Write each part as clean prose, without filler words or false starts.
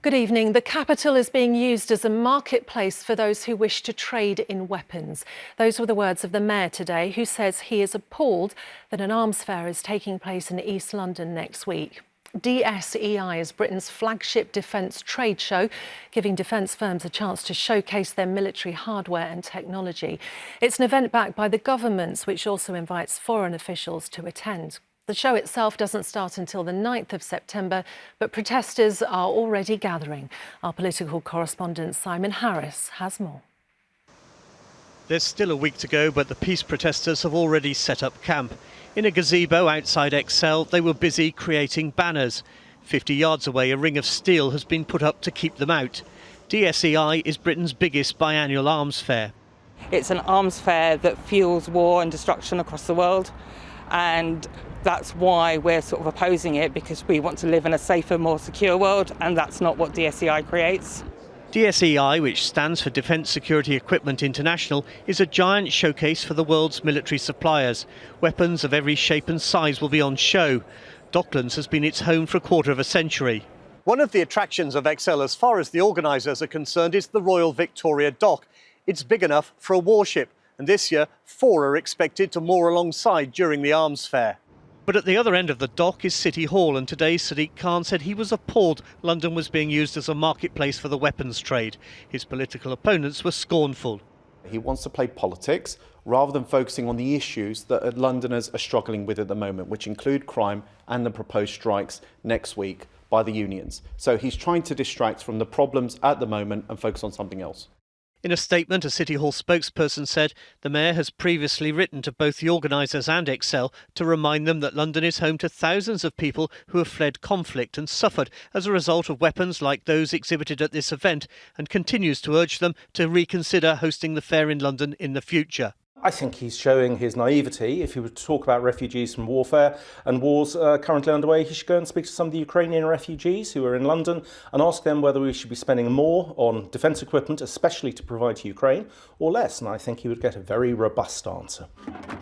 Good evening. The capital is being used as a marketplace for those who wish to trade in weapons. Those were the words of the Mayor today, who says he is appalled that an arms fair is taking place in East London next week. DSEI is Britain's flagship defence trade show, giving defence firms a chance to showcase their military hardware and technology. It's an event backed by the government, which also invites foreign officials to attend. The show itself doesn't start until the 9th of September, but protesters are already gathering. Our political correspondent Simon Harris has more. There's still a week to go, but the peace protesters have already set up camp. In a gazebo outside Excel, they were busy creating banners. 50 yards away, a ring of steel has been put up to keep them out. DSEI is Britain's biggest biannual arms fair. It's an arms fair that fuels war and destruction across the world, and that's why we're sort of opposing it, because we want to live in a safer, more secure world, and that's not what DSEI creates. DSEI, which stands for Defence Security Equipment International, is a giant showcase for the world's military suppliers. Weapons of every shape and size will be on show. Docklands has been its home for a quarter of a century. One of the attractions of Excel, as far as the organisers are concerned, is the Royal Victoria Dock. It's big enough for a warship, and this year 4 are expected to moor alongside during the arms fair. But at the other end of the dock is City Hall, and today Sadiq Khan said he was appalled London was being used as a marketplace for the weapons trade. His political opponents were scornful. He wants to play politics rather than focusing on the issues that Londoners are struggling with at the moment, which include crime and the proposed strikes next week by the unions. So he's trying to distract from the problems at the moment and focus on something else. In a statement, a City Hall spokesperson said the Mayor has previously written to both the organisers and Excel to remind them that London is home to thousands of people who have fled conflict and suffered as a result of weapons like those exhibited at this event, and continues to urge them to reconsider hosting the fair in London in the future. I think he's showing his naivety. If he were to talk about refugees from warfare and wars currently underway, he should go and speak to some of the Ukrainian refugees who are in London and ask them whether we should be spending more on defence equipment, especially to provide to Ukraine, or less. And I think he would get a very robust answer.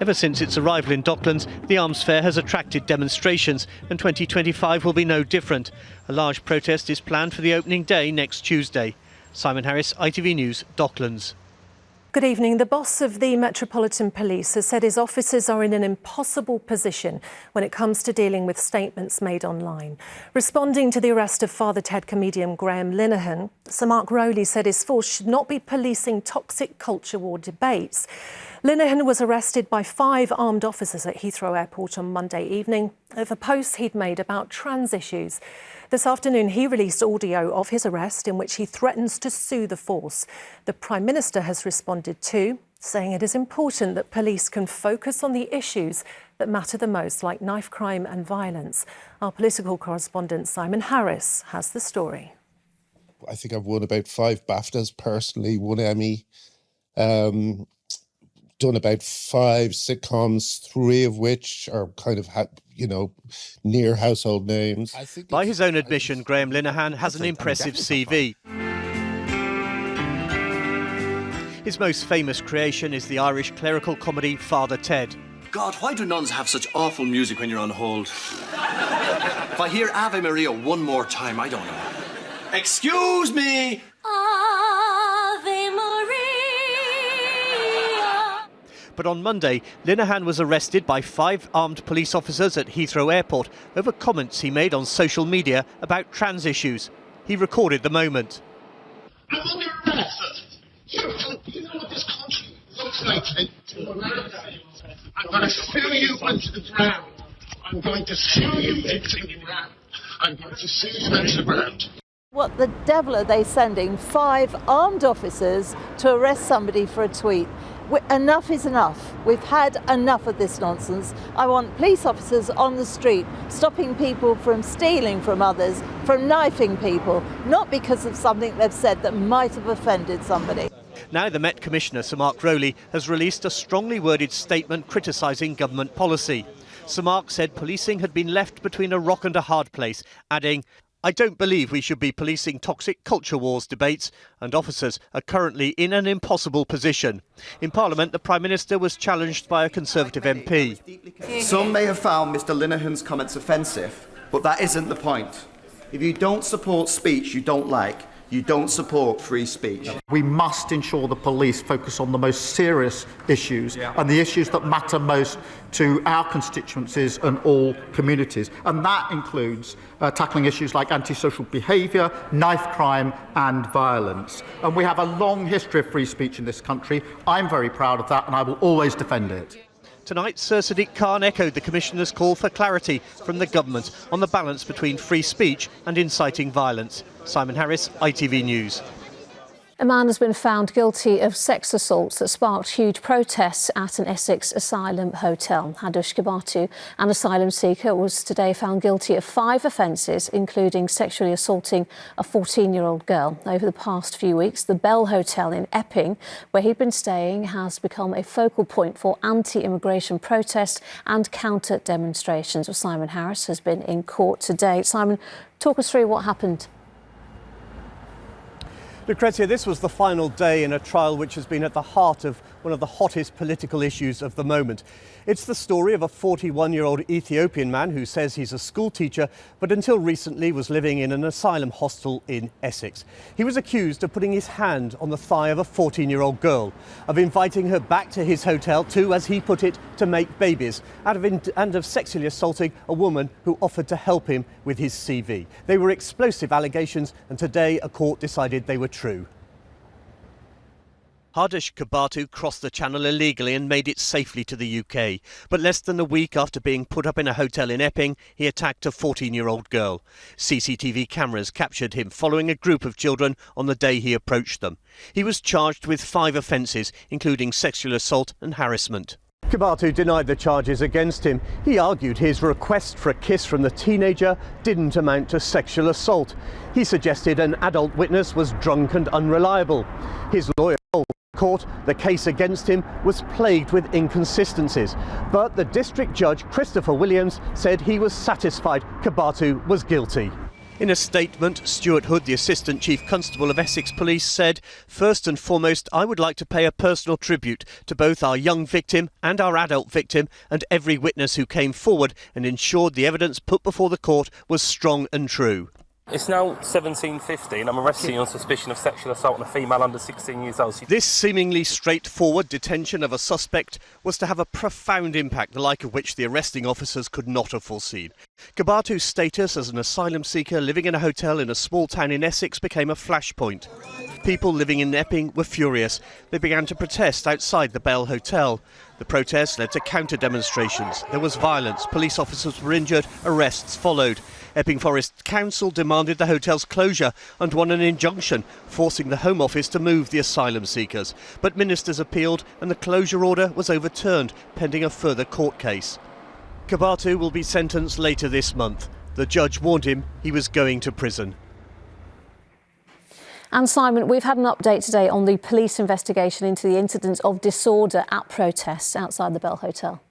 Ever since its arrival in Docklands, the arms fair has attracted demonstrations, and 2025 will be no different. A large protest is planned for the opening day next Tuesday. Simon Harris, ITV News, Docklands. Good evening. The boss of the Metropolitan Police has said his officers are in an impossible position when it comes to dealing with statements made online. Responding to the arrest of Father Ted comedian Graham Linehan, Sir Mark Rowley said his force should not be policing toxic culture war debates. Linehan was arrested by 5 armed officers at Heathrow Airport on Monday evening over posts he'd made about trans issues. This afternoon, he released audio of his arrest in which he threatens to sue the force. The Prime Minister has responded too, saying it is important that police can focus on the issues that matter the most, like knife crime and violence. Our political correspondent Simon Harris has the story. I think I've won about 5 BAFTAs personally, 1 Emmy, done about 5 sitcoms, 3 of which are kind of near household names. By his own admission, Graham Linehan has an impressive CV. His most famous creation is the Irish clerical comedy Father Ted. God, why do nuns have such awful music when you're on hold? If I hear Ave Maria one more time, I don't know. Excuse me! Ave Maria. But on Monday, Linehan was arrested by 5 armed police officers at Heathrow Airport over comments he made on social media about trans issues. He recorded the moment. I'm under arrest. You know what this country looks like. I'm going to sue you into the ground. I'm going to sue you into the ground. I'm going to sue you into the ground. What the devil are they sending 5 armed officers to arrest somebody for a tweet? Enough is enough. We've had enough of this nonsense. I want police officers on the street stopping people from stealing from others, from knifing people, not because of something they've said that might have offended somebody. Now the Met Commissioner, Sir Mark Rowley, has released a strongly worded statement criticising government policy. Sir Mark said policing had been left between a rock and a hard place, adding, "I don't believe we should be policing toxic culture wars debates, and officers are currently in an impossible position." In Parliament, the Prime Minister was challenged by a Conservative MP. Some may have found Mr Linehan's comments offensive, but that isn't the point. if you don't support speech you don't like, you don't support free speech. We must ensure the police focus on the most serious issues and the issues that matter most to our constituencies and all communities. And that includes tackling issues like antisocial behaviour, knife crime and violence. And we have a long history of free speech in this country. I'm very proud of that and I will always defend it. Tonight, Sir Sadiq Khan echoed the Commissioner's call for clarity from the government on the balance between free speech and inciting violence. Simon Harris, ITV News. A man has been found guilty of sex assaults that sparked huge protests at an Essex asylum hotel. Hadush Kibatu, an asylum seeker, was today found guilty of 5 offences, including sexually assaulting a 14-year-old girl. Over the past few weeks, the Bell Hotel in Epping, where he'd been staying, has become a focal point for anti-immigration protests and counter-demonstrations. Well, Simon Harris has been in court today. Simon, talk us through what happened. Lucrezia, this was the final day in a trial which has been at the heart of one of the hottest political issues of the moment. It's the story of a 41-year-old Ethiopian man who says he's a school teacher, but until recently was living in an asylum hostel in Essex. He was accused of putting his hand on the thigh of a 14-year-old girl, of inviting her back to his hotel to, as he put it, to make babies, and of sexually assaulting a woman who offered to help him with his CV. They were explosive allegations, and today a court decided they were true. Hadush Kibatu crossed the channel illegally and made it safely to the UK. But less than a week after being put up in a hotel in Epping, he attacked a 14-year-old girl. CCTV cameras captured him following a group of children on the day he approached them. He was charged with 5 offences, including sexual assault and harassment. Kibatu denied the charges against him. He argued his request for a kiss from the teenager didn't amount to sexual assault. He suggested an adult witness was drunk and unreliable. His lawyer told the court the case against him was plagued with inconsistencies, but the district judge, Christopher Williams, said he was satisfied Kibatu was guilty. In a statement, Stuart Hood, the Assistant Chief Constable of Essex Police, said, "First and foremost, I would like to pay a personal tribute to both our young victim and our adult victim and every witness who came forward and ensured the evidence put before the court was strong and true." It's now 17:50 and I'm arresting you on suspicion of sexual assault on a female under 16 years old. This seemingly straightforward detention of a suspect was to have a profound impact, the like of which the arresting officers could not have foreseen. Kibatu's status as an asylum seeker living in a hotel in a small town in Essex became a flashpoint. People living in Epping were furious. They began to protest outside the Bell Hotel. The protests led to counter-demonstrations. There was violence, police officers were injured, arrests followed. Epping Forest Council demanded the hotel's closure and won an injunction, forcing the Home Office to move the asylum seekers. But ministers appealed and the closure order was overturned, pending a further court case. Kibatu will be sentenced later this month. The judge warned him he was going to prison. And Simon, we've had an update today on the police investigation into the incidents of disorder at protests outside the Bell Hotel.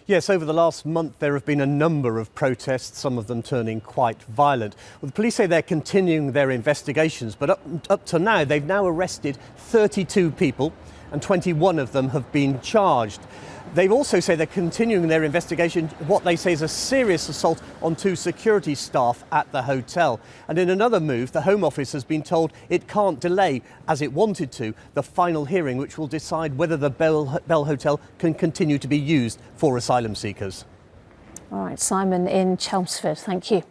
Yes, over the last month there have been a number of protests, some of them turning quite violent. Well, the police say they're continuing their investigations, but up to now they've now arrested 32 people and 21 of them have been charged. They also say they're continuing their investigation, what they say is a serious assault on 2 security staff at the hotel. And in another move, the Home Office has been told it can't delay, as it wanted to, the final hearing which will decide whether the Bell Hotel can continue to be used for asylum seekers. All right, Simon in Chelmsford, thank you.